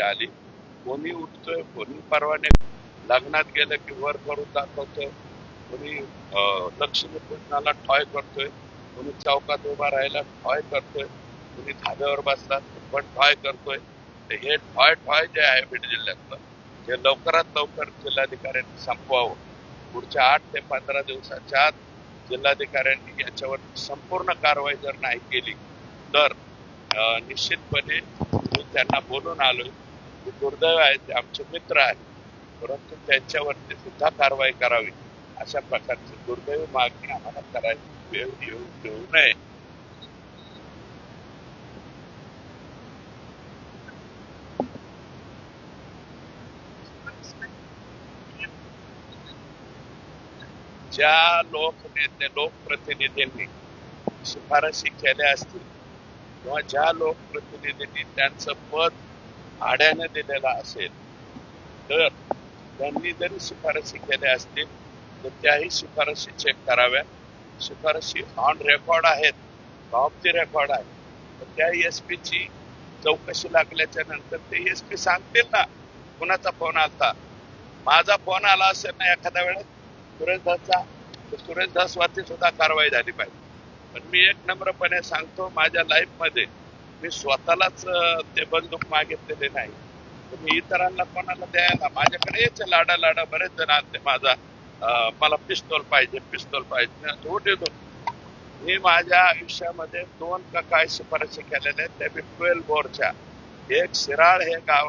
आली. कोणी उठतोय, कोणी परवाने लग्नात गेलं की वर करून दाखवतोय, कोणी लक्ष्मी पूजनाला ठॉय करतोय, कोणी चौकात उभा राहायला ठॉय करतोय, कोणी धाब्यावर बसला पण ठॉय करतोय. हे ठॉय ठॉय जे आहे बीड जिल्ह्यातलं, हे लवकरात लवकर जिल्हाधिकाऱ्यांनी संपवावं. पुढच्या 8 ते 15 दिवसाच्या आत जिल्हाधिकाऱ्यांनी याच्यावर संपूर्ण कारवाई जर नाही केली तर निश्चितपणे मी त्यांना बोलून आलोय की दुर्दैव आहे, ते आमचे मित्र आहेत, परंतु त्यांच्यावरती सुद्धा कारवाई करावी. अशा प्रकारची दुर्दैवी मागणी आम्हाला करायची वेळ येऊ देऊ नये. ज्या लोकप्रतिनिधींनी शिफारशी केल्या असतील किंवा ज्या लोकप्रतिनिधींनी त्यांचं पद भाड्याने दिलेलं असेल, तर त्यांनी जरी शिफारशी केल्या असतील तर त्याही शिफारशी चेक कराव्या. शिफारशी ऑन रेकॉर्ड आहेत, ऑफ द रेकॉर्ड आहे. तर त्या एसपी ची चौकशी लागल्याच्या नंतर ते एसपी सांगतील ना कुणाचा फोन आलता. माझा फोन आला असेल ना एखाद्या वेळेस सुरेश धसचा, तर सुरेश धसवरती सुद्धा कारवाई झाली पाहिजे. पण मी एक नम्रपणे सांगतो, माझ्या लाईफ मध्ये मी स्वतःलाच ते बंदूक मागितलेले नाही. मी इतरांना कोणाला द्यायला, माझ्याकडे यायचे लाडा बरेच जण आणते माझा मला पिस्तूल पाहिजे तो देतो. मी माझ्या आयुष्यामध्ये 2 का काय शिफारशी केलेल्या आहेत, त्या 12 बोरच्या. एक शिराळ हे गाव